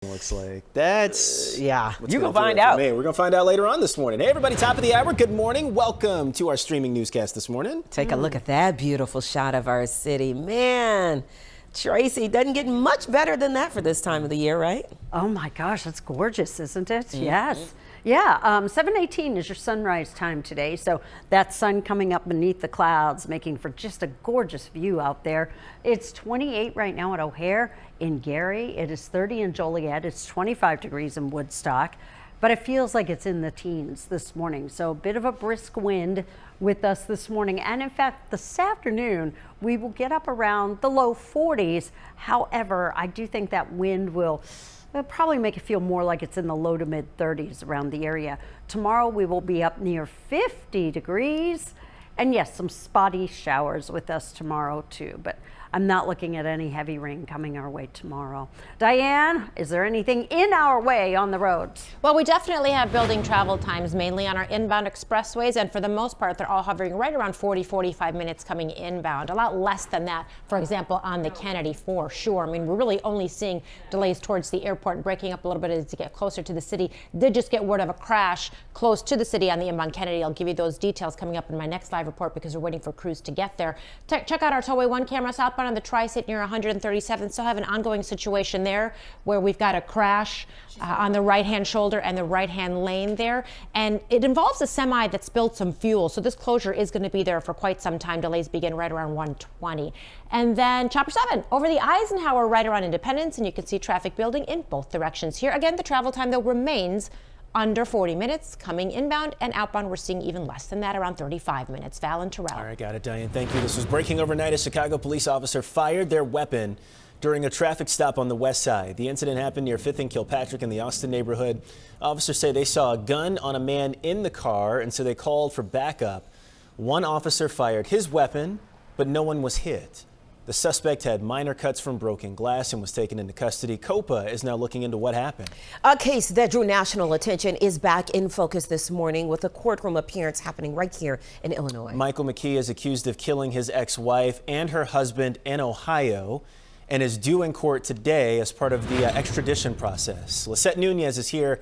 Looks like that's yeah. You can find out. We're gonna find out later on this morning. Hey, everybody! Top of the hour. Good morning. Welcome to our streaming newscast this morning. Take a look at that beautiful shot of our city, man. Tracy, doesn't get much better than that for this time of the year, right? Oh my gosh, that's gorgeous, isn't it? Mm-hmm. Yes. Yeah, 7:18 is your sunrise time today, so that sun coming up beneath the clouds, making for just a gorgeous view out there. It's 28 right now at O'Hare. In Gary, it is 30 in Joliet. It's 25 degrees in Woodstock, but it feels like it's in the teens this morning. So a bit of a brisk wind with us this morning. And in fact, this afternoon, we will get up around the low 40s. However, I do think that wind will probably make it feel more like it's in the low to mid 30s around the area. Tomorrow, we will be up near 50 degrees. And yes, some spotty showers with us tomorrow too, but I'm not looking at any heavy rain coming our way tomorrow. Diane, is there anything in our way on the roads? Well, we definitely have building travel times, mainly on our inbound expressways, and for the most part, they're all hovering right around 45 minutes coming inbound. A lot less than that, for example, on the Kennedy for sure. I mean, we're really only seeing delays towards the airport and breaking up a little bit as you get closer to the city. Did just get word of a crash close to the city on the inbound Kennedy. I'll give you those details coming up in my next live report because we're waiting for crews to get there. Check out our Tollway 1 camera southbound on the Tri-State near 137. Still have an ongoing situation there where we've got a crash on the right-hand shoulder and the right-hand lane there. And it involves a semi that spilled some fuel. So this closure is going to be there for quite some time. Delays begin right around 120. And then Chopper 7 over the Eisenhower right around Independence. And you can see traffic building in both directions here. Again, the travel time, though, remains under 40 minutes coming inbound, and outbound we're seeing even less than that, around 35 minutes. Val and Terrell. All right, got it, Diane. Thank you. This was breaking overnight. A Chicago police officer fired their weapon during a traffic stop on the west side. The incident happened near 5th and Kilpatrick in the Austin neighborhood. Officers say they saw a gun on a man in the car, and so they called for backup. One officer fired his weapon, but no one was hit. The suspect had minor cuts from broken glass and was taken into custody. COPA is now looking into what happened. A case that drew national attention is back in focus this morning with a courtroom appearance happening right here in Illinois. Michael McKee is accused of killing his ex-wife and her husband in Ohio and is due in court today as part of the extradition process. Lisette Nunez is here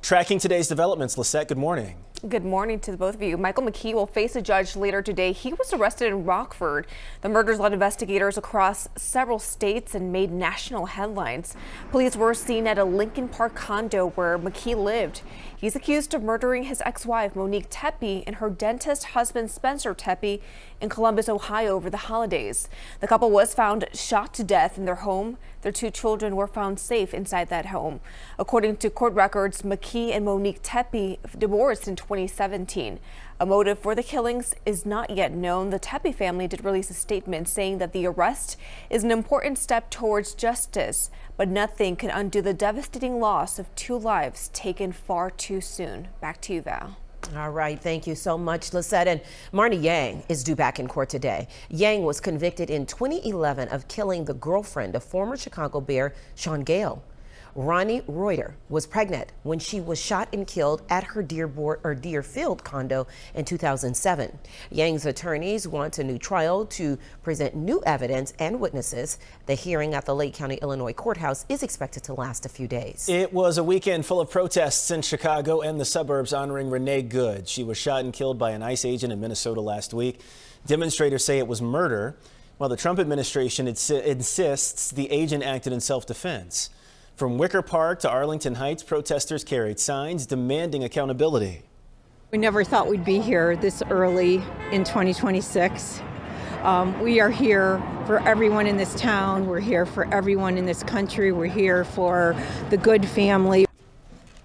tracking today's developments. Lisette, good morning. Good morning to both of you. Michael McKee will face a judge later today. He was arrested in Rockford. The murders led investigators across several states and made national headlines. Police were seen at a Lincoln Park condo where McKee lived. He's accused of murdering his ex-wife, Monique Tepe, and her dentist husband, Spencer Tepe, in Columbus, Ohio over the holidays. The couple was found shot to death in their home. Their 2 children were found safe inside that home. According to court records, McKee and Monique Tepe divorced in 2017. A motive for the killings is not yet known. The Tepe family did release a statement saying that the arrest is an important step towards justice, but nothing can undo the devastating loss of 2 lives taken far too soon. Back to you, Val. All right, thank you so much, Lisette. And Marnie Yang is due back in court today. Yang was convicted in 2011 of killing the girlfriend of former Chicago Bear Sean Gale. Ronnie Reuter was pregnant when she was shot and killed at her Deerfield condo in 2007. Yang's attorneys want a new trial to present new evidence and witnesses. The hearing at the Lake County, Illinois courthouse is expected to last a few days. It was a weekend full of protests in Chicago and the suburbs honoring Renee Good. She was shot and killed by an ICE agent in Minnesota last week. Demonstrators say it was murder, while the Trump administration insists the agent acted in self-defense. From Wicker Park to Arlington Heights, protesters carried signs demanding accountability. We never thought we'd be here this early in 2026. We are here for everyone in this town. We're here for everyone in this country. We're here for the Good family.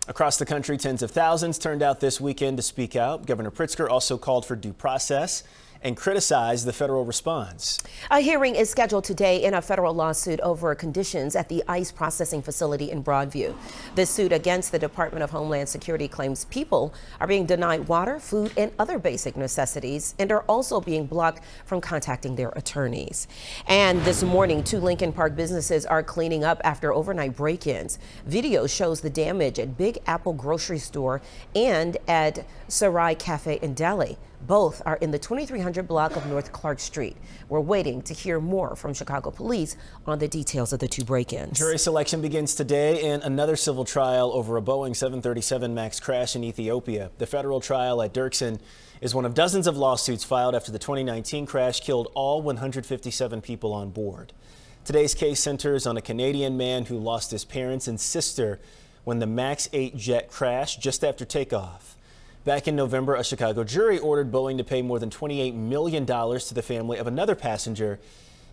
Across the country, tens of thousands turned out this weekend to speak out. Governor Pritzker also called for due process and criticized the federal response. A hearing is scheduled today in a federal lawsuit over conditions at the ICE processing facility in Broadview. This suit against the Department of Homeland Security claims people are being denied water, food, and other basic necessities and are also being blocked from contacting their attorneys. And this morning, 2 Lincoln Park businesses are cleaning up after overnight break-ins. Video shows the damage at Big Apple grocery store and at Sarai Cafe and Deli. Both are in the 2300 block of North Clark Street. We're waiting to hear more from Chicago police on the details of the two break-ins. Jury selection begins today in another civil trial over a Boeing 737 MAX crash in Ethiopia. The federal trial at Dirksen is one of dozens of lawsuits filed after the 2019 crash killed all 157 people on board. Today's case centers on a Canadian man who lost his parents and sister when the MAX 8 jet crashed just after takeoff. Back in November, a Chicago jury ordered Boeing to pay more than $28 million to the family of another passenger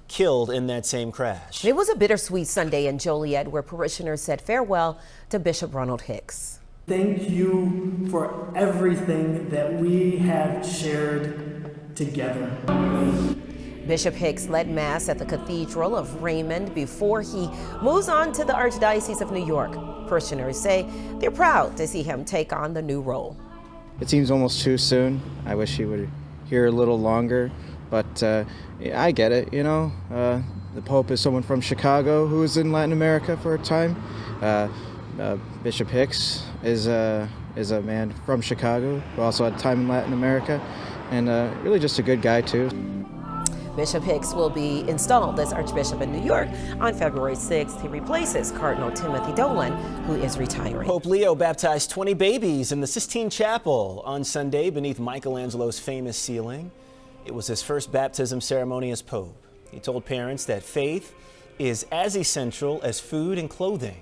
killed in that same crash. It was a bittersweet Sunday in Joliet where parishioners said farewell to Bishop Ronald Hicks. Thank you for everything that we have shared together. Bishop Hicks led Mass at the Cathedral of Raymond before he moves on to the Archdiocese of New York. Parishioners say they're proud to see him take on the new role. It seems almost too soon. I wish he would hear a little longer, but I get it, you know. The Pope is someone from Chicago who was in Latin America for a time. Bishop Hicks is a man from Chicago who also had time in Latin America, and really just a good guy too. Bishop Hicks will be installed as Archbishop in New York on February 6th. He replaces Cardinal Timothy Dolan, who is retiring. Pope Leo baptized 20 babies in the Sistine Chapel on Sunday beneath Michelangelo's famous ceiling. It was his first baptism ceremony as Pope. He told parents that faith is as essential as food and clothing.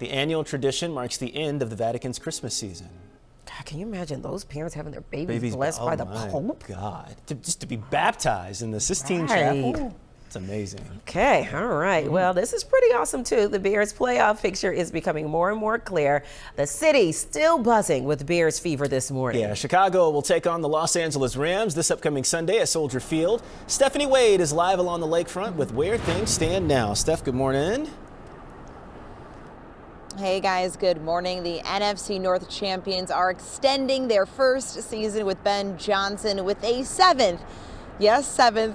The annual tradition marks the end of the Vatican's Christmas season. God, can you imagine those parents having their babies blessed by the Pope? God, just to be baptized in the Sistine Chapel, it's amazing. Okay, all right. Well, this is pretty awesome too. The Bears playoff picture is becoming more and more clear. The city still buzzing with Bears fever this morning. Yeah, Chicago will take on the Los Angeles Rams this upcoming Sunday at Soldier Field. Stephanie Wade is live along the lakefront with where things stand now. Steph, good morning. Hey guys, good morning. The NFC North champions are extending their first season with Ben Johnson with a seventh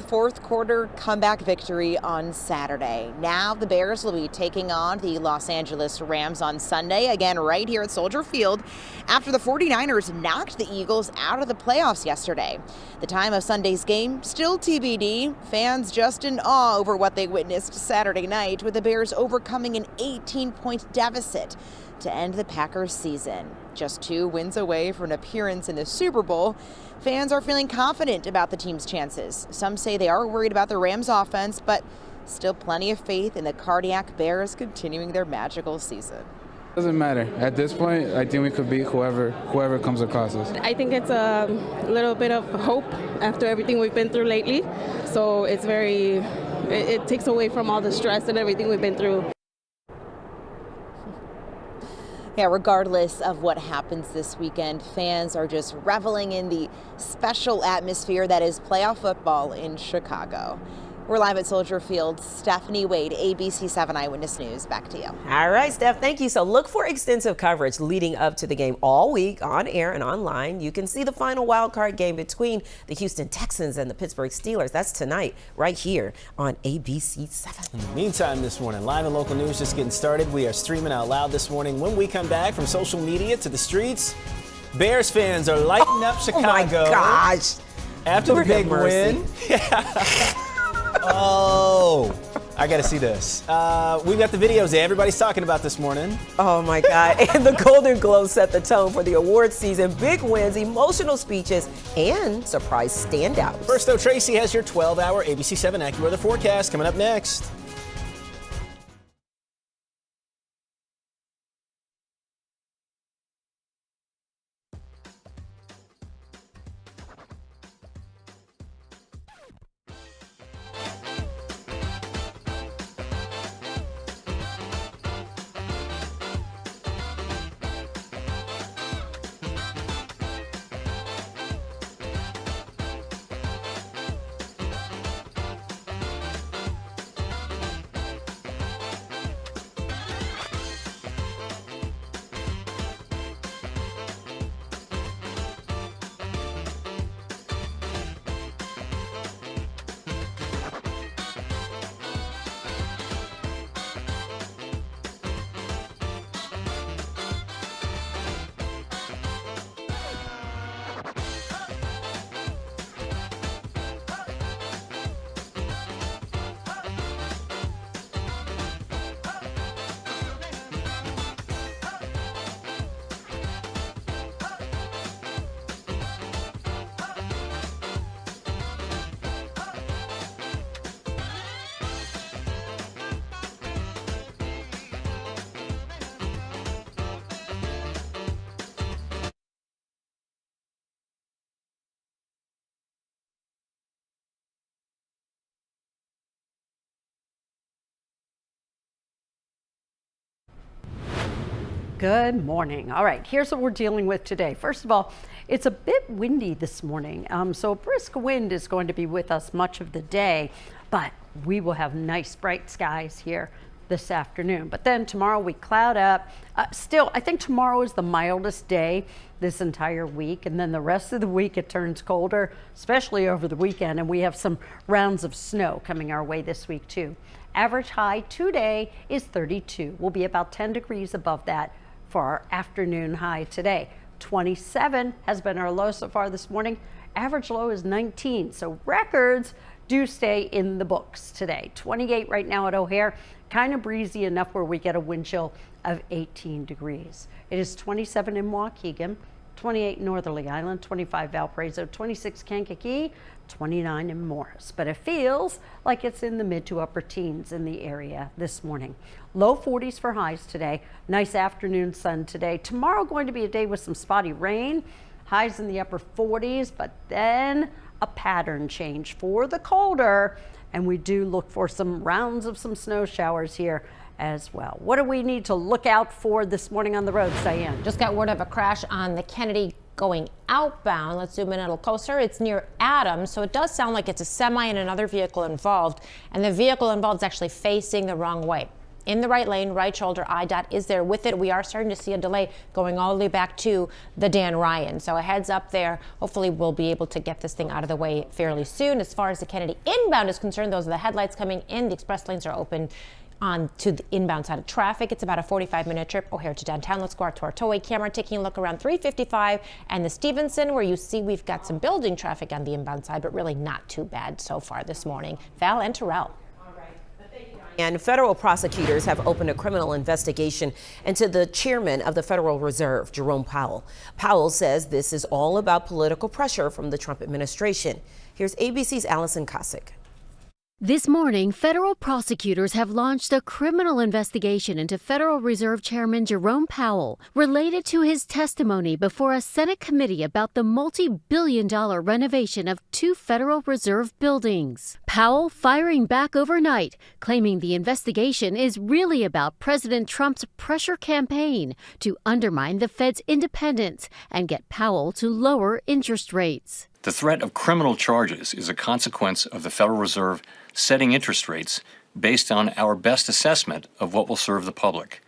fourth quarter comeback victory on Saturday. Now the Bears will be taking on the Los Angeles Rams on Sunday, again right here at Soldier Field, after the 49ers knocked the Eagles out of the playoffs yesterday. The time of Sunday's game still TBD. Fans just in awe over what they witnessed Saturday night, with the Bears overcoming an 18-point deficit to end the Packers season. Just 2 wins away from an appearance in the Super Bowl, fans are feeling confident about the team's chances. Some say they are worried about the Rams' offense, but still plenty of faith in the cardiac Bears continuing their magical season. Doesn't matter. At this point, I think we could beat whoever comes across us. I think it's a little bit of hope after everything we've been through lately. So it's it takes away from all the stress and everything we've been through. Yeah, regardless of what happens this weekend, fans are just reveling in the special atmosphere that is playoff football in Chicago. We're live at Soldier Field. Stephanie Wade, ABC7 Eyewitness News. Back to you. All right, Steph, thank you. So look for extensive coverage leading up to the game all week on air and online. You can see the final wild card game between the Houston Texans and the Pittsburgh Steelers. That's tonight right here on ABC7. In the meantime this morning, live and local news just getting started. We are streaming out loud this morning. When we come back from social media to the streets, Bears fans are lighting up Chicago. Oh my gosh. After the big win. Oh, I got to see this. We've got the videos that everybody's talking about this morning. Oh my God. And the Golden Globes set the tone for the awards season. Big wins, emotional speeches, and surprise standouts. First, though, Tracy has your 12-hour ABC7 AccuWeather forecast coming up next. Good morning. All right, here's what we're dealing with today. First of all, it's a bit windy this morning, so a brisk wind is going to be with us much of the day, but we will have nice bright skies here this afternoon. But then tomorrow we cloud up. Still, I think tomorrow is the mildest day this entire week, and then the rest of the week it turns colder, especially over the weekend, and we have some rounds of snow coming our way this week too. Average high today is 32. We'll be about 10 degrees above that for our afternoon high today. 27 has been our low so far this morning. Average low is 19, so records do stay in the books today. 28 right now at O'Hare, kind of breezy enough where we get a wind chill of 18 degrees. It is 27 in Waukegan, 28 Northerly Island, 25 Valparaiso, 26 Kankakee, 29 in Morris. But it feels like it's in the mid to upper teens in the area this morning. Low 40s for highs today. Nice afternoon sun today. Tomorrow going to be a day with some spotty rain. Highs in the upper 40s, but then a pattern change for the colder. And we do look for some rounds of some snow showers here as well. What do we need to look out for this morning on the roads, Diane? Just got word of a crash on the Kennedy going outbound. Let's zoom in a little closer. It's near Adams, so it does sound like it's a semi and another vehicle involved, and the vehicle involved is actually facing the wrong way. In the right lane, right shoulder, IDOT is there with it. We are starting to see a delay going all the way back to the Dan Ryan. So a heads up there. Hopefully we'll be able to get this thing out of the way fairly soon. As far as the Kennedy inbound is concerned, those are the headlights coming in. The express lanes are open on to the inbound side of traffic. It's about a 45-minute trip O'Hare to downtown. Let's go out to our tollway camera, taking a look around 355 and the Stevenson, where you see we've got some building traffic on the inbound side, but really not too bad so far this morning. Val and Terrell. And federal prosecutors have opened a criminal investigation into the chairman of the Federal Reserve, Jerome Powell. Powell says this is all about political pressure from the Trump administration. Here's ABC's Allison Cossack. This morning, federal prosecutors have launched a criminal investigation into Federal Reserve Chairman Jerome Powell related to his testimony before a Senate committee about the multi-billion-dollar renovation of 2 Federal Reserve buildings. Powell firing back overnight, claiming the investigation is really about President Trump's pressure campaign to undermine the Fed's independence and get Powell to lower interest rates. The threat of criminal charges is a consequence of the Federal Reserve setting interest rates based on our best assessment of what will serve the public,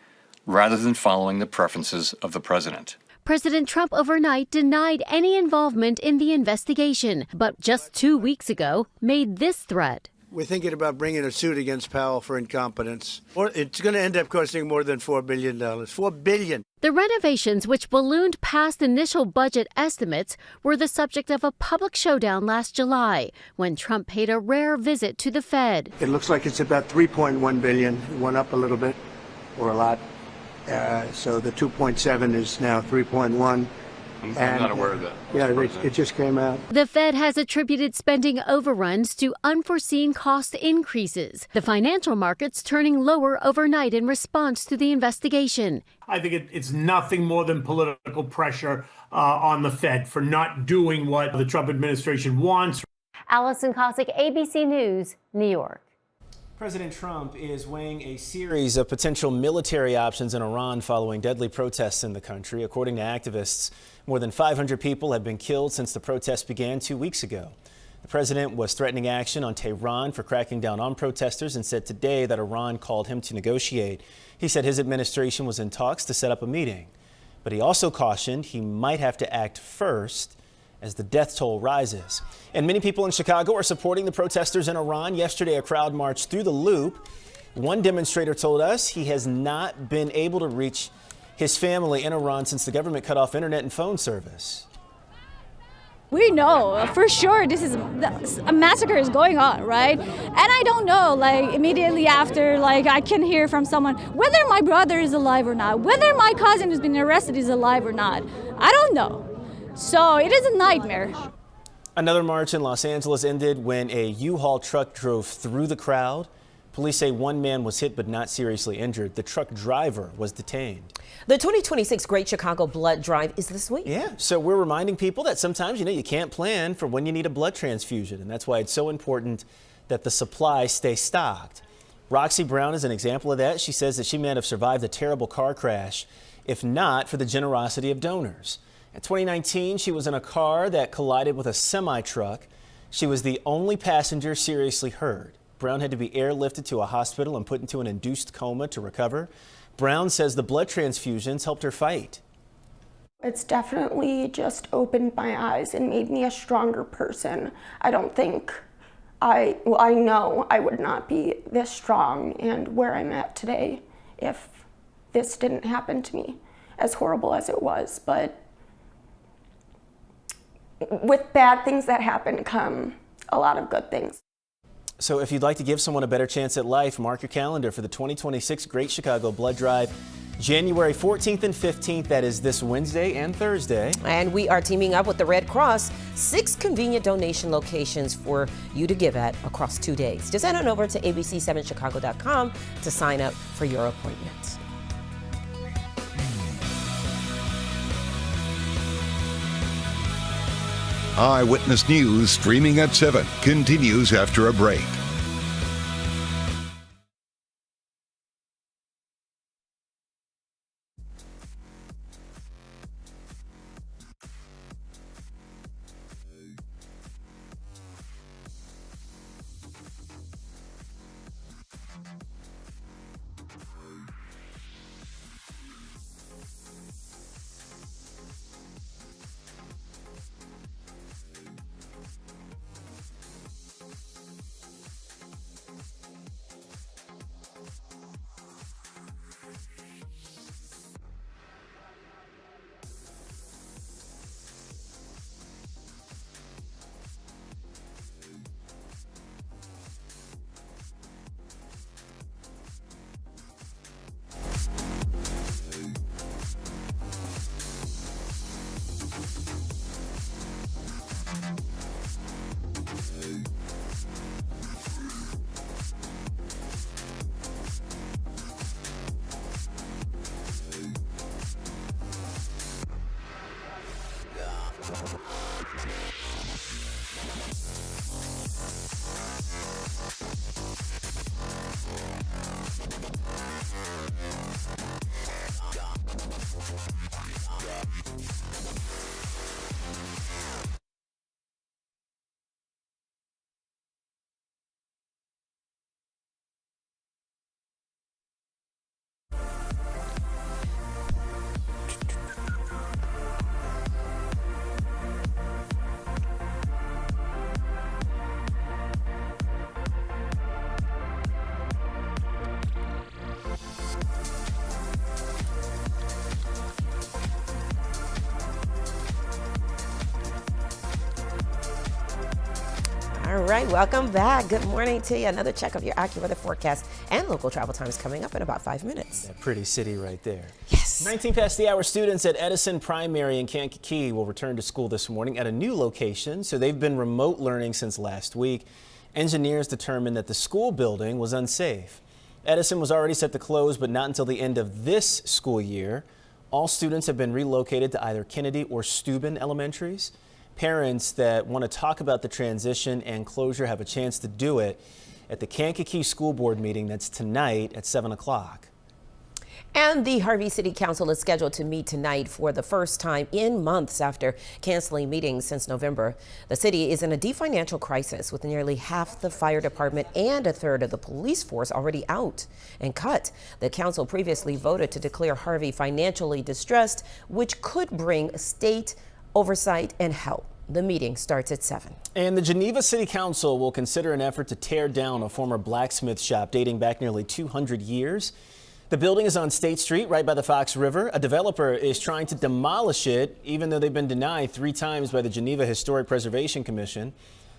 rather than following the preferences of the president. President Trump overnight denied any involvement in the investigation, but just 2 weeks ago made this threat. We're thinking about bringing a suit against Powell for incompetence. Or it's going to end up costing more than $4 billion. $4 billion. The renovations, which ballooned past initial budget estimates, were the subject of a public showdown last July when Trump paid a rare visit to the Fed. It looks like it's about $3.1 billion. It went up a little bit, or a lot. So the 2.7 is now 3.1. I'm not aware of that. Yeah, it just came out. The Fed has attributed spending overruns to unforeseen cost increases. The financial markets turning lower overnight in response to the investigation. I think it's nothing more than political pressure on the Fed for not doing what the Trump administration wants. Allison Cossack, ABC News, New York. President Trump is weighing a series of potential military options in Iran following deadly protests in the country. According to activists, more than 500 people have been killed since the protests began 2 weeks ago. The president was threatening action on Tehran for cracking down on protesters and said today that Iran called him to negotiate. He said his administration was in talks to set up a meeting, but he also cautioned he might have to act first as the death toll rises. And many people in Chicago are supporting the protesters in Iran. Yesterday, a crowd marched through the Loop. One demonstrator told us he has not been able to reach his family in Iran since the government cut off internet and phone service. We know for sure this is a massacre is going on, right? And I don't know, like immediately after, like I can hear from someone whether my brother is alive or not, whether my cousin who's been arrested is alive or not. I don't know. So it is a nightmare. Another march in Los Angeles ended when a U-Haul truck drove through the crowd. Police say one man was hit but not seriously injured. The truck driver was detained. The 2026 Great Chicago Blood Drive is this week. Yeah, so we're reminding people that sometimes, you can't plan for when you need a blood transfusion, and that's why it's so important that the supply stay stocked. Roxy Brown is an example of that. She says that she may have survived a terrible car crash if not for the generosity of donors. In 2019, she was in a car that collided with a semi-truck. She was the only passenger seriously hurt. Brown had to be airlifted to a hospital and put into an induced coma to recover. Brown says the blood transfusions helped her fight. It's definitely just opened my eyes and made me a stronger person. I don't think I know I would not be this strong and where I'm at today if this didn't happen to me, as horrible as it was. But with bad things that happen come a lot of good things. So if you'd like to give someone a better chance at life, mark your calendar for the 2026 Great Chicago Blood Drive, January 14th and 15th. That is this Wednesday and Thursday. And we are teaming up with the Red Cross, 6 convenient donation locations for you to give at across 2 days. Just head on over to ABC7Chicago.com to sign up for your appointments. Eyewitness News streaming at 7 continues after a break. All right, welcome back. Good morning to you. Another check of your AccuWeather forecast and local travel times coming up in about 5 minutes. That pretty city right there. Yes. 19 past the hour, students at Edison Primary in Kankakee will return to school this morning at a new location. So they've been remote learning since last week. Engineers determined that the school building was unsafe. Edison was already set to close, but not until the end of this school year. All students have been relocated to either Kennedy or Steuben elementaries. Parents that want to talk about the transition and closure have a chance to do it at the Kankakee School Board meeting that's tonight at 7 o'clock. And the Harvey City Council is scheduled to meet tonight for the first time in months after canceling meetings since November. The city is in a deep financial crisis with nearly half the fire department and a third of the police force already out and cut. The council previously voted to declare Harvey financially distressed, which could bring state oversight and help. The meeting starts at 7. And the Geneva City Council will consider an effort to tear down a former blacksmith shop dating back nearly 200 years. The building is on State Street, right by the Fox River. A developer is trying to demolish it, even though they've been denied 3 times by the Geneva Historic Preservation Commission.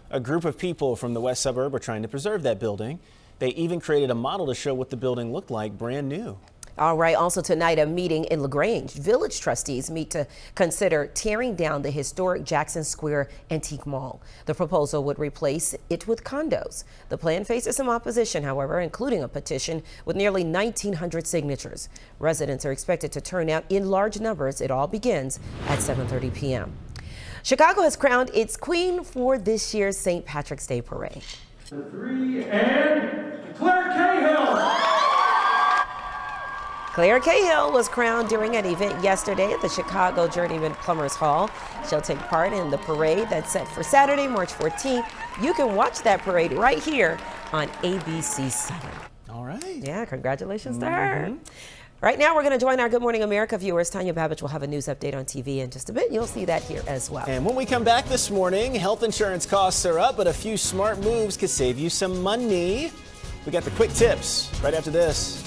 A group of people from the west suburb are trying to preserve that building. They even created a model to show what the building looked like brand new. All right, also tonight, a meeting in LaGrange. Village trustees meet to consider tearing down the historic Jackson Square Antique Mall. The proposal would replace it with condos. The plan faces some opposition, however, including a petition with nearly 1,900 signatures. Residents are expected to turn out in large numbers. It all begins at 7:30 p.m. Chicago has crowned its queen for this year's St. Patrick's Day Parade. 3 and Claire Cahill. Claire Cahill was crowned during an event yesterday at the Chicago Journeyman Plumbers Hall. She'll take part in the parade that's set for Saturday, March 14th. You can watch that parade right here on ABC7. All right. Yeah, congratulations to her. Right now, we're going to join our Good Morning America viewers. Tanya Babich will have a news update on TV in just a bit. You'll see that here as well. And when we come back this morning, health insurance costs are up, but a few smart moves could save you some money. We got the quick tips right after this.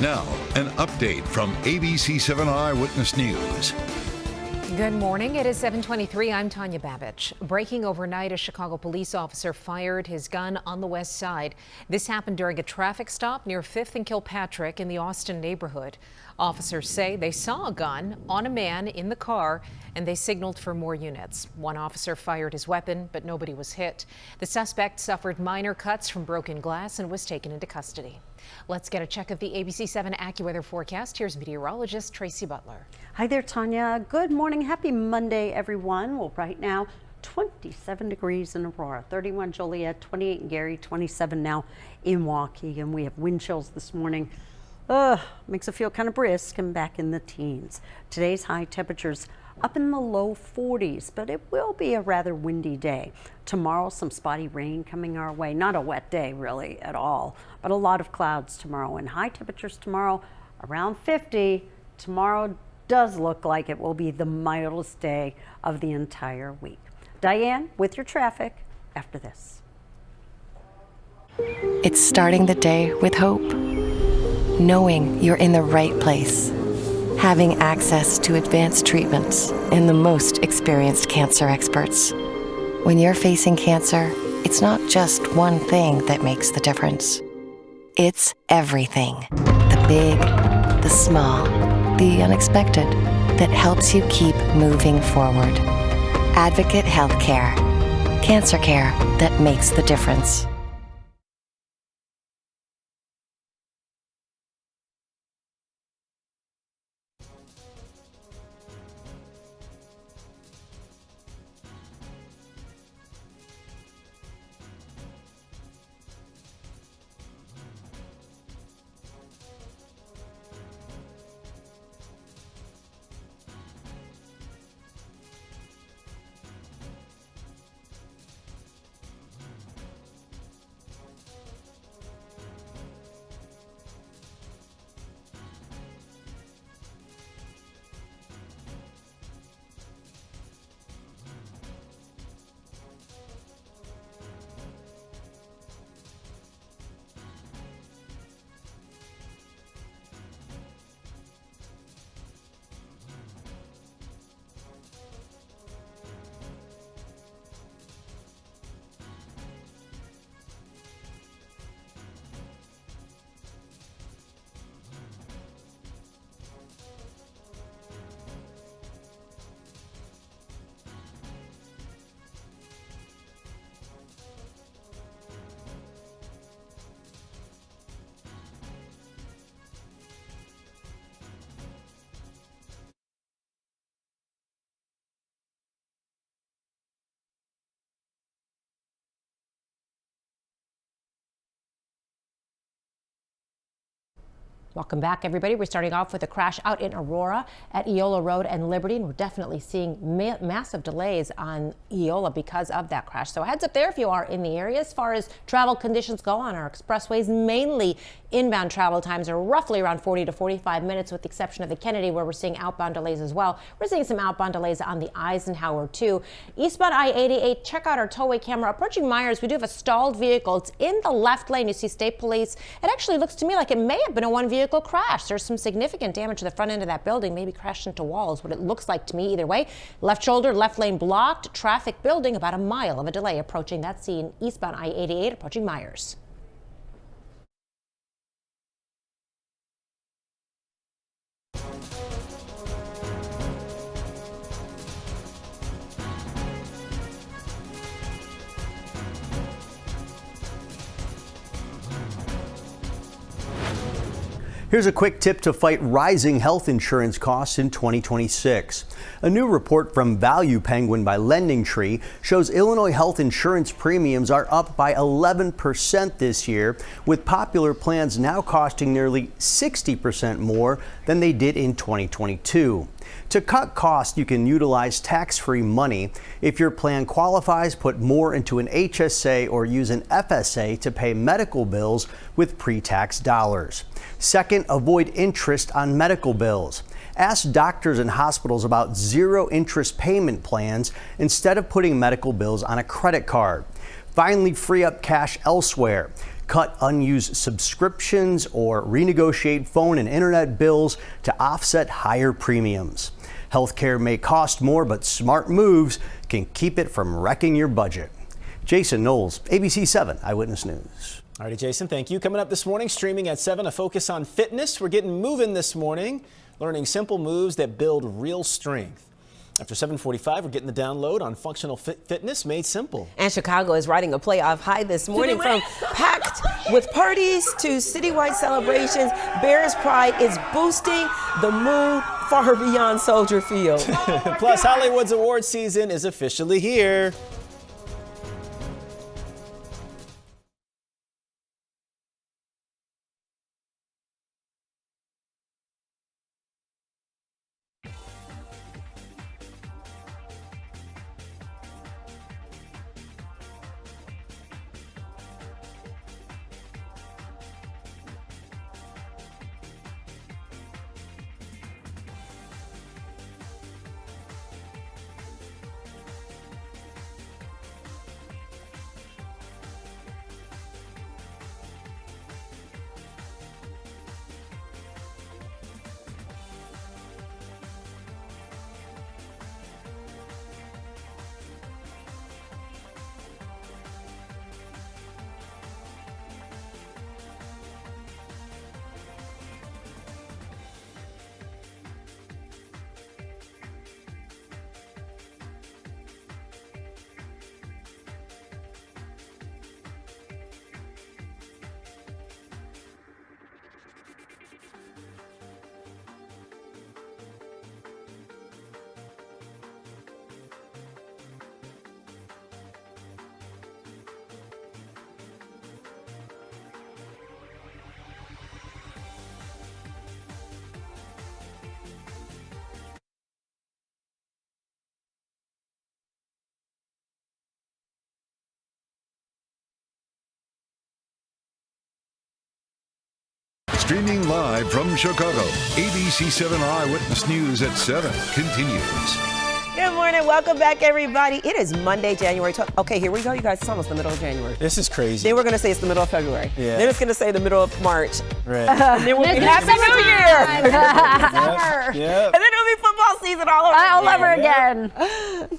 Now, an update from ABC7 Eyewitness News. Good morning. It is 7:23. I'm Tanya Babich. Breaking overnight, a Chicago police officer fired his gun on the west side. This happened during a traffic stop near 5th and Kilpatrick in the Austin neighborhood. Officers say they saw a gun on a man in the car and they signaled for more units. One officer fired his weapon, but nobody was hit. The suspect suffered minor cuts from broken glass and was taken into custody. Let's get a check of the ABC7 AccuWeather forecast. Here's meteorologist Tracy Butler. Hi there, Tanya. Good morning. Happy Monday, everyone. Well, right now, 27 degrees in Aurora, 31 Joliet, 28 in Gary, 27 now in Waukegan. We have wind chills this morning. Makes it feel kind of brisk and back in the teens. Today's high temperatures up in the low 40s, but it will be a rather windy day. Tomorrow, some spotty rain coming our way. Not a wet day, really, at all, but a lot of clouds tomorrow. And high temperatures tomorrow around 50. Tomorrow does look like it will be the mildest day of the entire week. Diane, with your traffic after this. It's starting the day with hope. Knowing you're in the right place. Having access to advanced treatments and the most experienced cancer experts. When you're facing cancer, it's not just one thing that makes the difference. It's everything. The big, the small, the unexpected, that helps you keep moving forward. Advocate Healthcare. Cancer care that makes the difference. Welcome back, everybody. We're starting off with a crash out in Aurora at Eola Road and Liberty, and we're definitely seeing massive delays on Eola because of that crash. So heads up there if you are in the area. As far as travel conditions go on our expressways, mainly inbound travel times are roughly around 40 to 45 minutes, with the exception of the Kennedy, where we're seeing outbound delays as well. We're seeing some outbound delays on the Eisenhower too. Eastbound I-88, check out our tollway camera. Approaching Myers, we do have a stalled vehicle. It's in the left lane. You see state police. It actually looks to me like it may have been a one vehicle crash. There's some significant damage to the front end of that building, maybe crashed into walls, what it looks like to me either way. Left shoulder, left lane blocked, traffic building, about a mile of a delay approaching that scene. Eastbound I-88 approaching Myers. Here's a quick tip to fight rising health insurance costs in 2026. A new report from Value Penguin by LendingTree shows Illinois health insurance premiums are up by 11% this year, with popular plans now costing nearly 60% more than they did in 2022. To cut costs, you can utilize tax-free money. If your plan qualifies, put more into an HSA or use an FSA to pay medical bills with pre-tax dollars. Second, avoid interest on medical bills. Ask doctors and hospitals about zero interest payment plans instead of putting medical bills on a credit card. Finally, free up cash elsewhere. Cut unused subscriptions or renegotiate phone and internet bills to offset higher premiums. Healthcare may cost more, but smart moves can keep it from wrecking your budget. Jason Knowles, ABC7 Eyewitness News. All righty, Jason, thank you. Coming up this morning, streaming at 7, a focus on fitness. We're getting moving this morning, learning simple moves that build real strength. After 7:45, we're getting the download on functional fitness made simple. And Chicago is riding a playoff high this morning, from packed with parties to citywide celebrations. Bears pride is boosting the mood far beyond Soldier Field. Plus, Hollywood's award season is officially here. Streaming live from Chicago, ABC7 Eyewitness News at 7 continues. Good morning. Welcome back, everybody. It is Monday, January 12th. Okay, here we go, you guys. It's almost the middle of January. This is crazy. Then we're going to say it's the middle of February. Yeah. Then it's going to say the middle of March. Right. And then we'll be Happy New Year. Yep. And then it'll be football season all over again.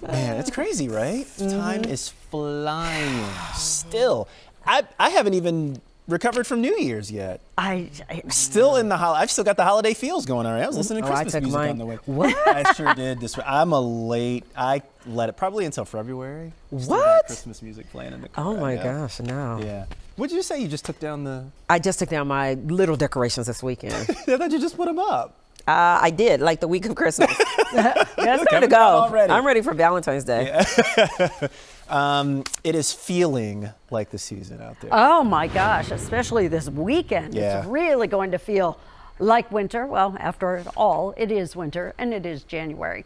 Man, it's crazy, right? Time is flying. Still, I haven't even recovered from New Year's yet. I still in the I've still got the holiday feels going on. I was listening to Christmas music on the way. What? I sure did. I'm a late. I let it probably until February. Still got What? Christmas music playing in the car. Oh my yeah. gosh, no. Yeah. What did you say? You just took down the? I just took down my little decorations this weekend. I thought you just put them up. I did, like the week of Christmas. Yeah, it's time to go. Already. I'm ready for Valentine's Day. Yeah. It is feeling like the season out there. Oh my gosh, especially this weekend. Yeah. It's really going to feel like winter. Well, after all, it is winter and it is January.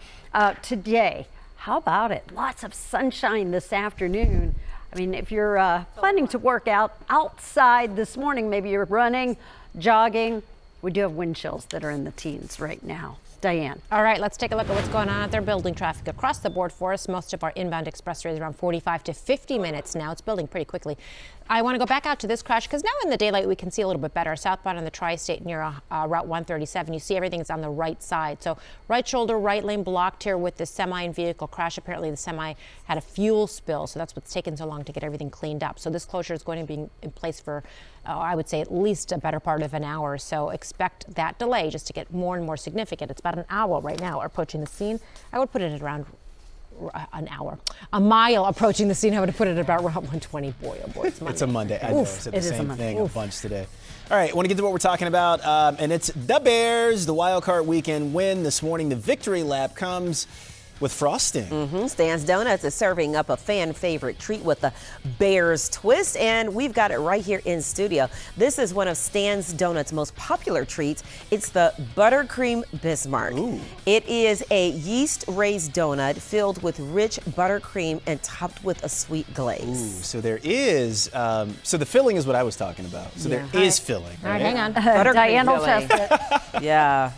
Today, how about it? Lots of sunshine this afternoon. I mean, if you're planning to work out outside this morning, maybe you're running, jogging, we do have wind chills that are in the teens right now. Diane. All right, let's take a look at what's going on out there. Building traffic across the board for us. Most of our inbound expressways around 45 to 50 minutes now. It's building pretty quickly. I want to go back out to this crash because now in the daylight we can see a little bit better. Southbound on the Tri-State near Route 137. You see everything is on the right side. So right shoulder, right lane blocked here with the semi and vehicle crash. Apparently the semi had a fuel spill, so that's what's taken so long to get everything cleaned up. So this closure is going to be in place for, I would say, at least a better part of an hour. So expect that delay just to get more and more significant. It's about an hour right now approaching the scene. I would put it at around a mile approaching the scene. I would put it at about Route 120. Boy, oh boy, it's Monday. It's a Monday. I know. I said the same thing a Oof. bunch today. All right, I want to get to what we're talking about, and it's the Bears. The wild card weekend win this morning. The victory lap comes with frosting. Stan's Donuts is serving up a fan favorite treat with the Bears twist, and we've got it right here in studio. This is one of Stan's Donuts' most popular treats. It's the buttercream Bismarck. Ooh. It is a yeast-raised donut filled with rich buttercream and topped with a sweet glaze. Ooh, so there is, so the filling is what I was talking about. So there is filling. All right, hang on. Diane will filling. test it. Yeah.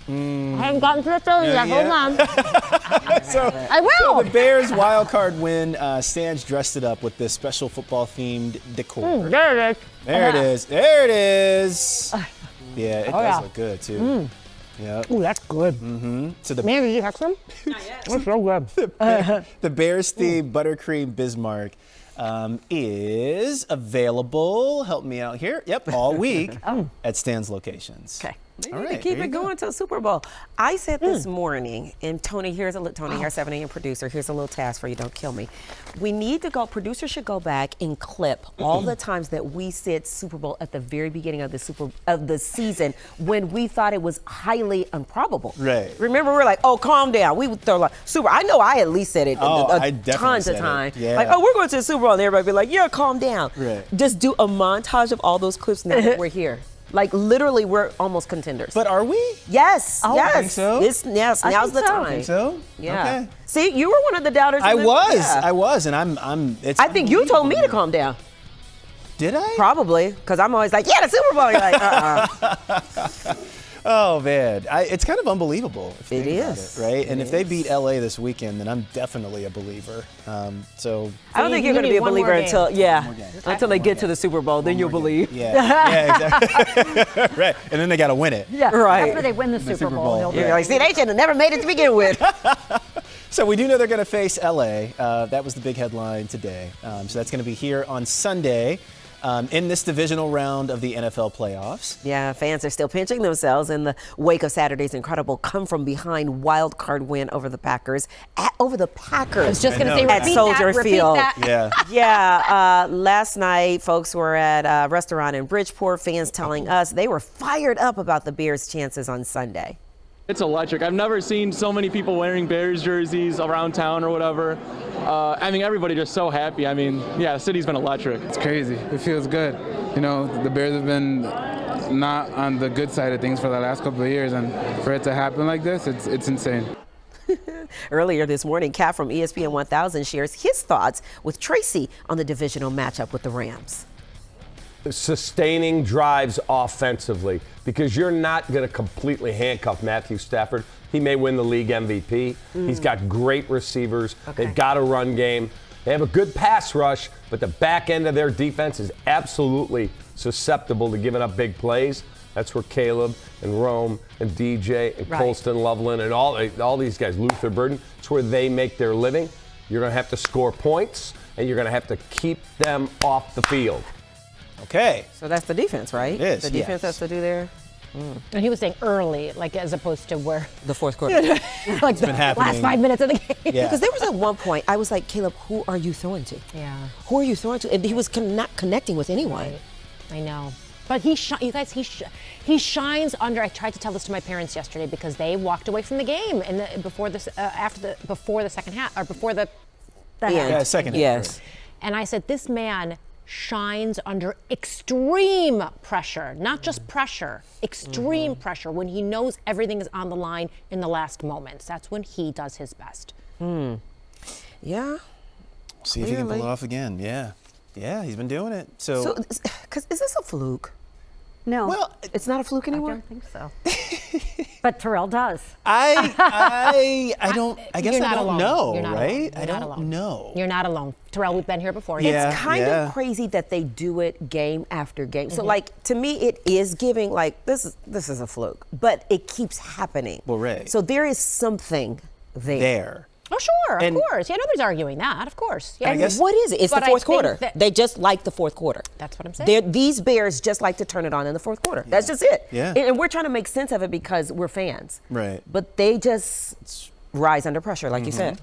I haven't gotten to the filling yet. Hold on. I will. So the Bears wild card win. Stan's dressed it up with this special football-themed decor. There it is. There it is. There it is. Yeah, it does yeah. look good too. Yeah. Ooh, that's good. So the Man, did you have some? Not yet. That's so good. the Bears themed buttercream Bismarck is available. Help me out here. Yep, all week at Stan's locations. Okay. We All need right, to keep there it you go. going till Super Bowl. I said this morning, and Tony, here's Tony, our 7 a.m. producer. Here's a little task for you. Don't kill me. We need to go. Producers should go back and clip all the times that we said Super Bowl at the very beginning of the season when we thought it was highly improbable. Right. Remember, we were like, "Oh, calm down." We would throw like Super. I know I at least said it I definitely tons said of it. times. Yeah. Like, "Oh, we're going to the Super Bowl," and everybody be like, "Yeah, calm down." Right. Just do a montage of all those clips now that we're here. Like literally, we're almost contenders. But are we? Yes. Oh, yes. I think so. Yes. Now's the time. I think so. Yeah. Okay. See, you were one of the doubters. I was. Yeah. I was, and I'm. It's. I think you told me to calm down. Did I? Probably, because I'm always like, yeah, the Super Bowl. You're like, Oh man, it's kind of unbelievable. If you It think about is. it, right? And It if they is. beat LA this weekend, then I'm definitely a believer. So. I don't think you're going to be a believer until until they get to the Super Bowl. Then you'll believe. Yeah, exactly. Right, and then they got to win it. Yeah, Right. After they win the Super Bowl, he'll You're like, see, they should have never made it to begin with. So we do know they're going to face LA. That was the big headline today. So that's going to be here on Sunday. In this divisional round of the NFL playoffs. Yeah, fans are still pinching themselves in the wake of Saturday's incredible come-from-behind wild card win over the Packers. Over the Packers. I was just going to say, at repeat Soldier that, Field. Repeat that. Yeah, last night folks were at a restaurant in Bridgeport. Fans telling us they were fired up about the Bears' chances on Sunday. It's electric. I've never seen so many people wearing Bears jerseys around town or whatever. I mean, everybody just so happy. I mean, yeah, the city's been electric. It's crazy. It feels good. You know, the Bears have been not on the good side of things for the last couple of years, and for it to happen like this, it's insane. Earlier this morning, Kat from ESPN 1000 shares his thoughts with Tracy on the divisional matchup with the Rams. Sustaining drives offensively, because you're not going to completely handcuff Matthew Stafford. He may win the league MVP. He's got great receivers. Okay. They've got a run game. They have a good pass rush, but the back end of their defense is absolutely susceptible to giving up big plays. That's where Caleb and Rome and DJ and Colston Loveland and all these guys, Luther Burden, it's where they make their living. You're going to have to score points, and you're going to have to keep them off the field. Okay. So that's the defense, right? It is, The defense has to do their. And he was saying early, like as opposed to where the fourth quarter. like the been happening. last 5 minutes of the game. Yeah. Because there was at one point, I was like, Caleb, who are you throwing to? Yeah. Who are you throwing to? And he was not connecting with anyone. Right. I know. But you guys, he shines under. I tried to tell this to my parents yesterday because they walked away from the game before the second half or before the second half. Yes. And I said, this man shines under extreme pressure, not just pressure, extreme pressure, when he knows everything is on the line in the last moments. That's when he does his best. Yeah. See if he can pull it off again. Yeah. Yeah, he's been doing it. So is this a fluke? No. Well, it's not a fluke anymore? I don't think so. But Terrell does. I don't, I guess You're I not don't alone. know, You're not right? alone. You're I not don't alone. know. You're not alone. Terrell, we've been here before. It's kind of crazy that they do it game after game. So like, to me, it is giving like, this is a fluke, but it keeps happening. Well, right. So there is something there. Oh, sure, And- of course. Yeah, nobody's arguing that, of course. Yeah. And what is it? It's the But I fourth think quarter. that- They just like the fourth quarter. That's what I'm saying. These Bears just like to turn it on in the fourth quarter. That's just it. Yeah. And we're trying to make sense of it because we're fans. Right. But they just rise under pressure, like you said.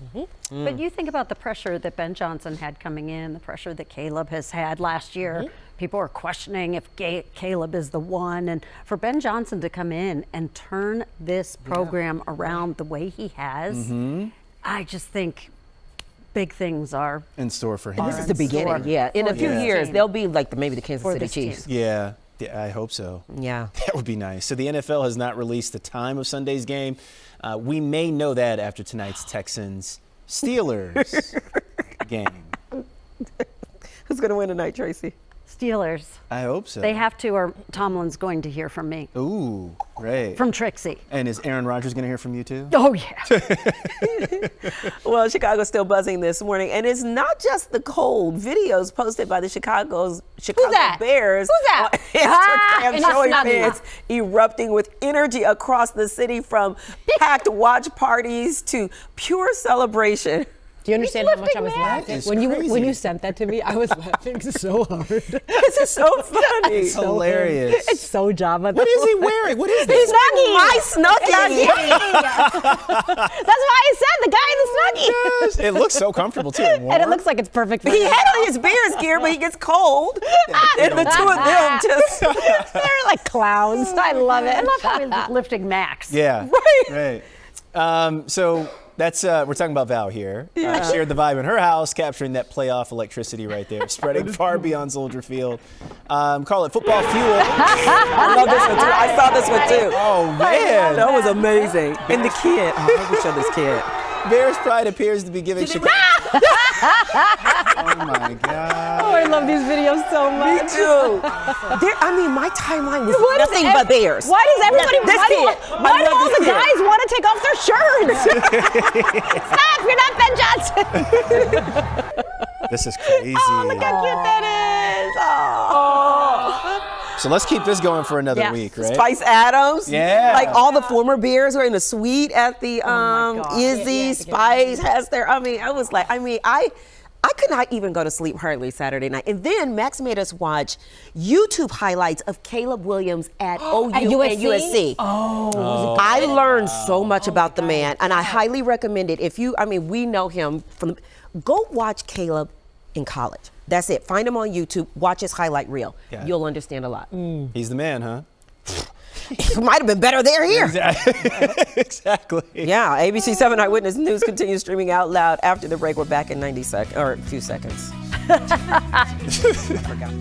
But you think about the pressure that Ben Johnson had coming in, the pressure that Caleb has had last year. People are questioning if Caleb is the one. And for Ben Johnson to come in and turn this program around the way he has, I just think big things are in store for him. And this is the beginning, yeah. In a few years, they'll be like maybe the Kansas City Chiefs. Yeah. Yeah, I hope so. Yeah. That would be nice. So the NFL has not released the time of Sunday's game. We may know that after tonight's Texans-Steelers game. Who's going to win tonight, Tracy? Steelers. I hope so. They have to, or Tomlin's going to hear from me. Ooh, right. From Trixie. And is Aaron Rodgers going to hear from you too? Oh, yeah. Well, Chicago's still buzzing this morning, and it's not just the cold. Videos posted by the Chicago Bears Who's that? on Instagram Enough showing snugging. fans erupting with energy across the city, from packed watch parties to pure celebration. Do you understand how much I was laughing? is When crazy. you sent that to me, I was laughing so hard. This is so funny. It's hilarious. It's so Java. What is he wearing? What is this? My snuggie. That's why I said the guy in the snuggie. Yes. It looks so comfortable too. And it looks like it's perfect for He him. had on his Bears gear, but he gets cold. And the two of them just. They're like clowns. I love it. I love how he's lifting Max. Yeah. Right. So that's we're talking about Val here. Shared the vibe in her house, capturing that playoff electricity right there, spreading far beyond Soldier Field. Call it football fuel. I love this one too. I saw this one too. Oh man, That was amazing. And the kid. Oh, I wish I this kid. Bears pride appears to be giving Chicago. Oh my God. Oh, I love these videos so much. Me too. I mean, my timeline was nothing but Bears. Why does everybody? This kid. Why do all the guys want to take off their shirts? Stop! You're not Ben Johnson. This is crazy. Oh, look how cute that is. Oh. So let's keep this going for another week, right? Spice Adams. Yeah. Like all the former Bears were in the suite at the Izzy. Spice has their, I was like, I could not even go to sleep hardly Saturday night. And then Max made us watch YouTube highlights of Caleb Williams at OU At and USC? USC. I learned so much about the man, and I highly recommend it. If you, we know him from, go watch Caleb in college. That's it. Find him on YouTube. Watch his highlight reel. Yeah. You'll understand a lot. He's the man, huh? It might have been better there here. Exactly. Yeah, ABC7 Eyewitness News continues streaming out loud after the break. We're back in 90 seconds, or a few seconds. I forgot.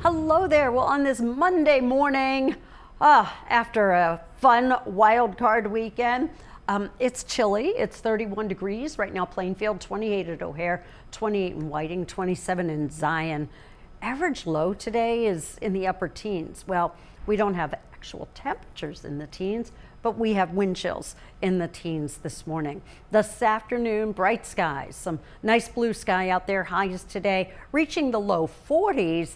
Hello there. Well, on this Monday morning, after a fun wild card weekend, it's chilly. It's 31 degrees right now, Plainfield, 28 at O'Hare, 28 in Whiting, 27 in Zion. Average low today is in the upper teens. Well, we don't have actual temperatures in the teens, but we have wind chills in the teens this morning. This afternoon, bright skies, some nice blue sky out there, highs today reaching the low 40s.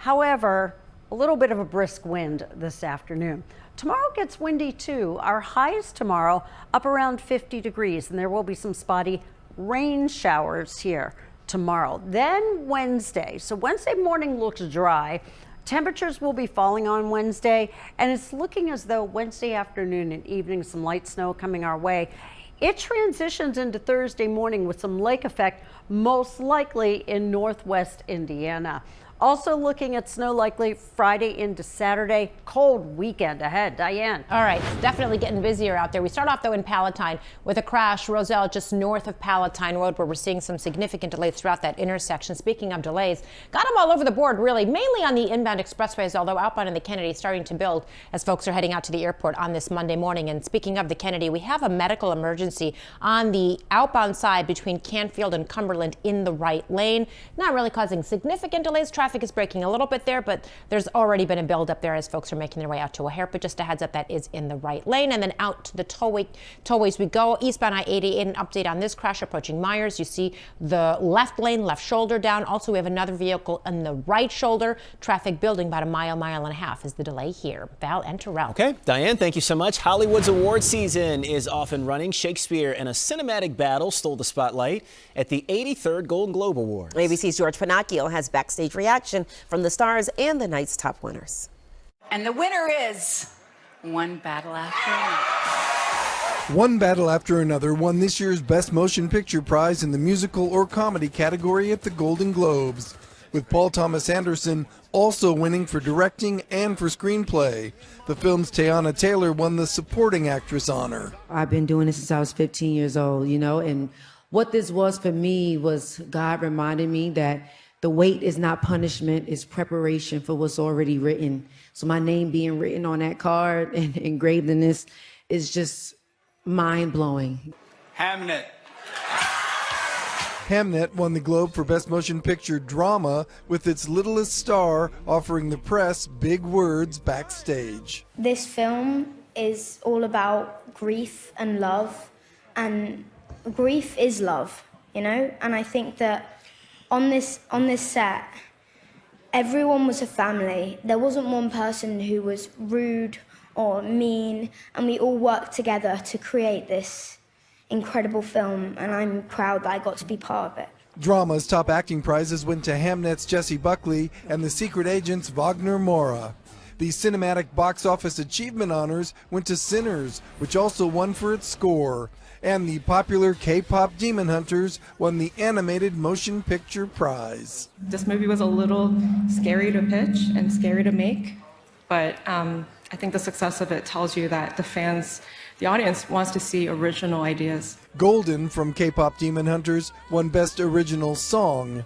However, a little bit of a brisk wind this afternoon. Tomorrow gets windy too. Our highs tomorrow up around 50 degrees, and there will be some spotty rain showers here tomorrow. Then Wednesday. So Wednesday morning looks dry. Temperatures will be falling on Wednesday, and it's looking as though Wednesday afternoon and evening, some light snow coming our way. It transitions into Thursday morning with some lake effect, most likely in northwest Indiana. Also looking at snow likely Friday into Saturday. Cold weekend ahead. Diane. All right, it's definitely getting busier out there. We start off, though, in Palatine with a crash, Roselle, just north of Palatine Road, where we're seeing some significant delays throughout that intersection. Speaking of delays, got them all over the board, really, mainly on the inbound expressways, although outbound in the Kennedy starting to build as folks are heading out to the airport on this Monday morning. And speaking of the Kennedy, we have a medical emergency on the outbound side between Canfield and Cumberland in the right lane. Not really causing significant delays. Traffic is breaking a little bit there, but there's already been a buildup there as folks are making their way out to O'Hare. But just a heads up, that is in the right lane. And then out to the tollways we go. Eastbound I-80, an update on this crash approaching Myers. You see the left lane, left shoulder down. Also, we have another vehicle on the right shoulder. Traffic building about a mile and a half is the delay here. Val and Terrell. Okay, Diane, thank you so much. Hollywood's award season is off and running. Shakespeare and a cinematic battle stole the spotlight at the 83rd Golden Globe Awards. ABC's George Pinocchio has backstage reaction from the stars and the night's top winners. And the winner is One Battle After Another. One Battle After Another won this year's Best Motion Picture Prize in the musical or comedy category at the Golden Globes, with Paul Thomas Anderson also winning for directing and for screenplay. The film's Teyana Taylor won the supporting actress honor. I've been doing this since I was 15 years old, and what this was for me was God reminding me that the wait is not punishment, it's preparation for what's already written. So my name being written on that card and engraved in this is just mind-blowing. Hamnet. Hamnet won the Globe for Best Motion Picture Drama, with its littlest star offering the press big words backstage. This film is all about grief and love, and grief is love, and I think that on this set, everyone was a family. There wasn't one person who was rude or mean, and we all worked together to create this incredible film, and I'm proud that I got to be part of it. Drama's top acting prizes went to Hamnet's Jessie Buckley and The Secret Agent's Wagner Moura. The cinematic box office achievement honors went to Sinners, which also won for its score. And the popular K-pop Demon Hunters won the Animated Motion Picture Prize. This movie was a little scary to pitch and scary to make, but I think the success of it tells you that the audience wants to see original ideas. Golden from K-pop Demon Hunters won Best Original Song.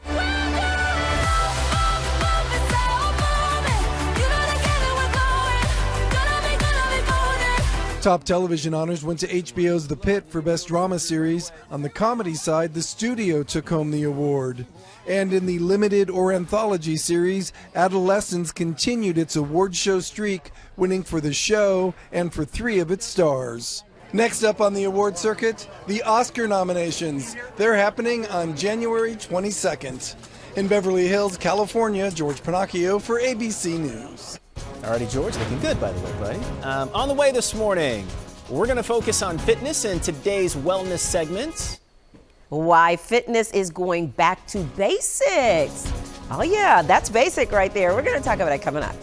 Top television honors went to HBO's The Pit for Best Drama Series. On the comedy side, The Studio took home the award. And in the limited or anthology series, Adolescence continued its award show streak, winning for The Show and for 3 of its stars. Next up on the award circuit, the Oscar nominations. They're happening on January 22nd. In Beverly Hills, California, George Pinocchio for ABC News. Alrighty, George, looking good, by the way, buddy. On the way this morning, we're going to focus on fitness in today's wellness segment. Why fitness is going back to basics. Oh yeah, that's basic right there. We're going to talk about it coming up.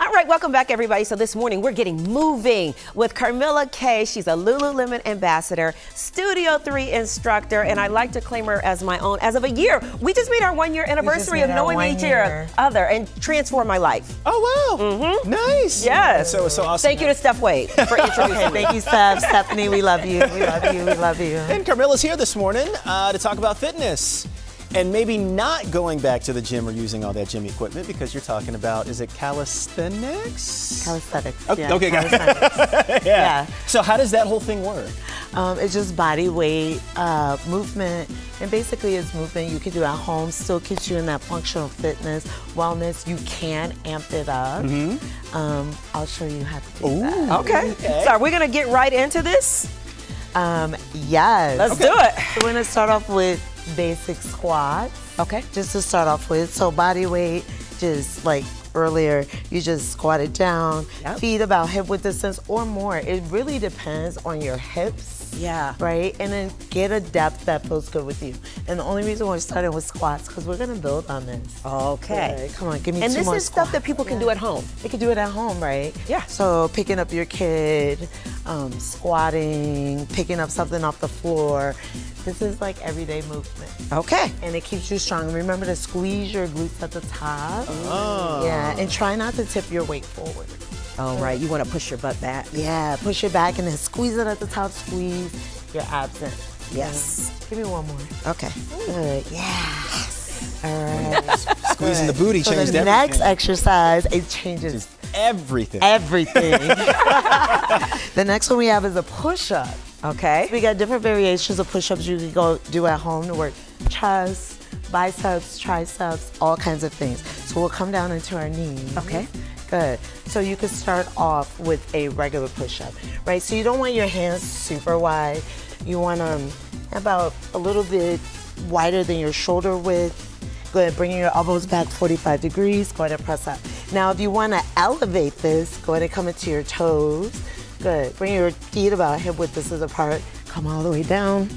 All right, welcome back, everybody. So this morning, we're getting moving with Carmilla Kay. She's a Lululemon ambassador, Studio 3 instructor, and I like to claim her as my own as of a year. We just made our 1 year anniversary of knowing each other and transformed my life. Oh, wow. Nice. Yes. So awesome. Thank you to Steph Wade for introducing me. Thank you, Steph. Stephanie, we love you. We love you. We love you. And Carmilla's here this morning to talk about fitness. And maybe not going back to the gym or using all that gym equipment because you're talking about, is it calisthenics? Calisthenics. Okay, yeah, okay, calisthenics. yeah. So how does that whole thing work? It's just body weight, movement, and basically it's movement you can do at home, still keeps you in that functional fitness, wellness. You can amp it up. I'll show you how to do that. Okay. So are we going to get right into this? Yes. Let's do it. So we're going to start off with basic squats. Okay. Just to start off with. So body weight, just like earlier, you just squat it down, feet about hip width distance or more. It really depends on your hips. Yeah. Right? And then get a depth that feels good with you. And the only reason we're starting with squats, because we're gonna build on this. Okay. Good. Come on, give me and two this more is squats. stuff that people can do at home. They can do it at home, right? Yeah. So picking up your kid, squatting, picking up something off the floor. This is like everyday movement. Okay. And it keeps you strong. Remember to squeeze your glutes at the top. Yeah, and try not to tip your weight forward. All right, you want to push your butt back. Yeah, push it back and then squeeze it at the top, squeeze your abs in. Yes. Give me one more. Okay. Good, yes. All right. Squeezing the booty So changed the everything. next exercise, it changes everything. Everything. The next one we have is a push-up. Okay. We got different variations of push-ups you can go do at home to work chest, biceps, triceps, all kinds of things. So we'll come down into our knees. Okay. Good. So you can start off with a regular push-up, right? So you don't want your hands super wide. You want them about a little bit wider than your shoulder width. Go ahead, bring your elbows back 45 degrees. Go ahead and press up. Now, if you want to elevate this, go ahead and come into your toes. Good. Bring your feet about hip width distance apart. Come all the way down.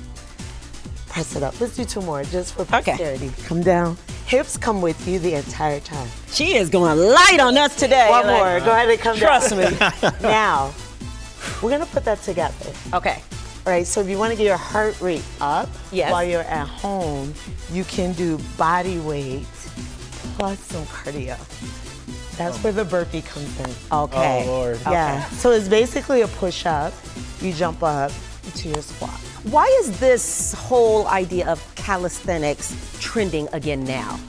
Press it up. Let's do two more just for posterity. Come down. Hips come with you the entire time. She is going light on us today. One more. Go ahead and come Trust down. me. Now, we're going to put that together. Okay. All right, so if you want to get your heart rate up Yes. while you're at home, you can do body weight plus some cardio. That's where the burpee comes in. Okay. Oh, Lord. Yeah. So it's basically a push-up. You jump up to your squat. Why is this whole idea of calisthenics trending again now?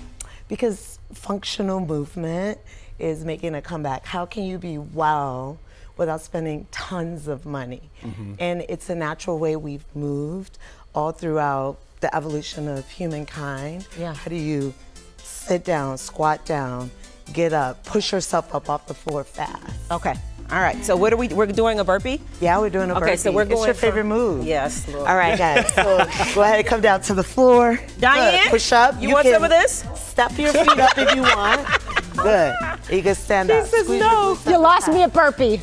Because functional movement is making a comeback. How can you be well without spending tons of money? And it's a natural way we've moved all throughout the evolution of humankind. Yeah. How do you sit down, squat down, get up, push yourself up off the floor fast? Okay. All right. So what are we're doing a burpee? Yeah, we're doing a burpee. Okay, so we're It's going your for- favorite move. Yes, Lord. All right, guys. So go ahead and come down to the floor. Diane, Good. Push up. you want can some of this? Step your feet up if you want. Good. You can stand up. says Squeeze no. your glutes You up. lost me a burpee.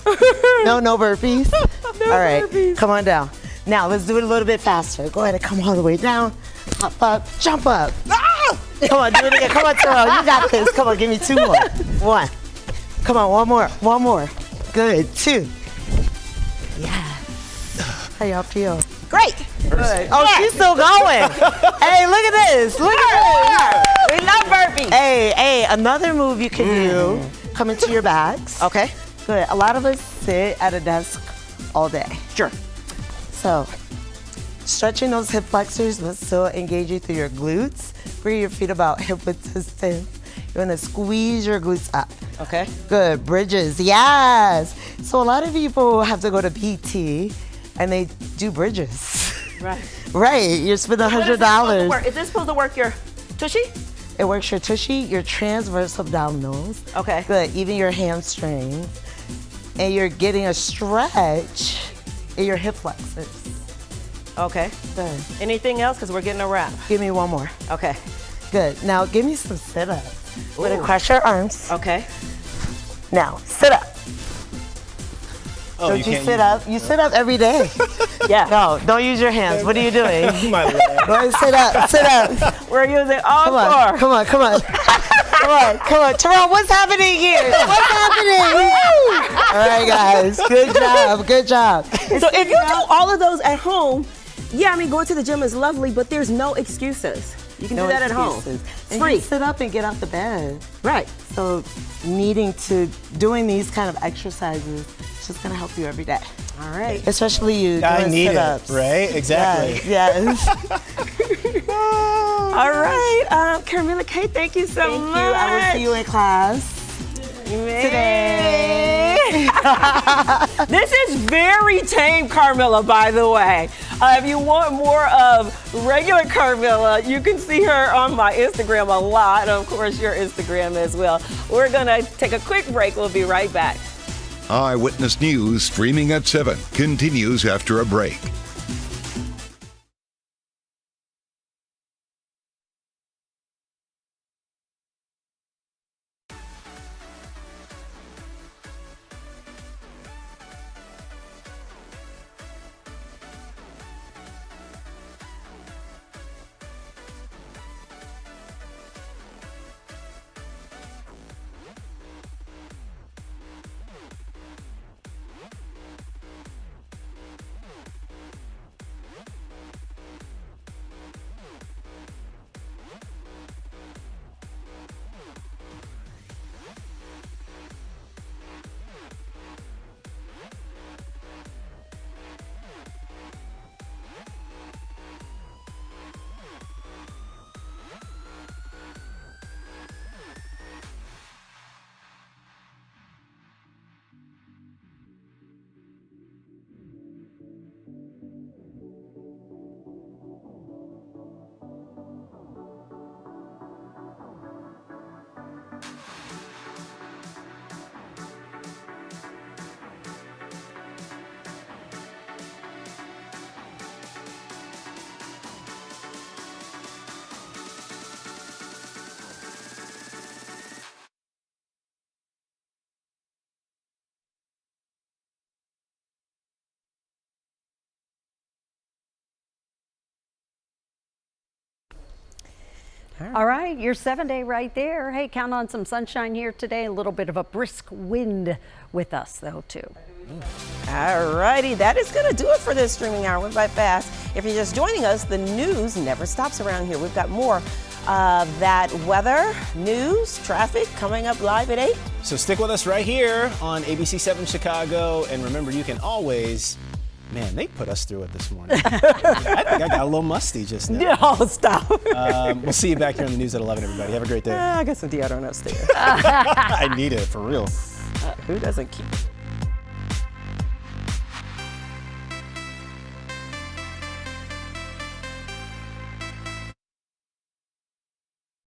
No burpees. All right, come on down. Now let's do it a little bit faster. Go ahead and come all the way down. Hop up, jump up. Ah! Come on, do it again. Come on, Terrell, you got this. Come on, give me two more. One. Come on, one more. Good, two. Yeah. How y'all feel? Great. Good. Oh, she's still going. Hey, look at this. Look at this. We love burpees. Hey, another move you can do, come into your backs. Okay. Good. A lot of us sit at a desk all day. Sure. So, stretching those hip flexors but still engage you through your glutes. Bring your feet about hip width distance. You're gonna squeeze your glutes up. Okay. Good. Bridges. Yes. So a lot of people have to go to PT and they do bridges. Right. Right. You're spending $100. Is this supposed to work your tushy? It works your tushy, your transverse abdominals. Okay. Good. Even your hamstrings. And you're getting a stretch in your hip flexors. Okay. Good. Anything else? Because we're getting a wrap. Give me one more. Okay. Good. Now give me some sit-ups. We're gonna cross your arms. Okay. Now sit up. Oh, Don't you sit up? You sit up every day. Yeah. No, don't use your hands. What are you doing? My leg. Go ahead, sit up. Sit up. We're using all Come on. four. Come on. Come on. Come on. Terrell, what's happening here? What's happening? All right, guys. Good job. So if you do all of those at home, yeah, I mean, going to the gym is lovely, but there's no excuses. You can do that at home. It's free. You sit up and get out the bed. Right. So doing these kind of exercises, it's just gonna help you every day. All right. Especially you I doing need sit-ups. it, right? Exactly. Yes. All right, Carmilla Kay, thank you so much. Thank you. I will see you in class today. This is very tame Carmilla, by the way. If you want more of regular Carmilla, you can see her on my Instagram a lot. Of course, your Instagram as well. We're going to take a quick break. We'll be right back. Eyewitness News streaming at 7 continues after a break. All right, your 7-day right there. Hey, count on some sunshine here today. A little bit of a brisk wind with us, though, too. All righty, that is going to do it for this streaming hour. Went by fast. If you're just joining us, the news never stops around here. We've got more of that weather, news, traffic coming up live at 8. So stick with us right here on ABC7 Chicago. And remember, you can always... Man, they put us through it this morning. I think I got a little musty just now. No, stop. We'll see you back here on the news at 11, everybody. Have a great day. I got some deodorant upstairs. I need it, for real. Who doesn't keep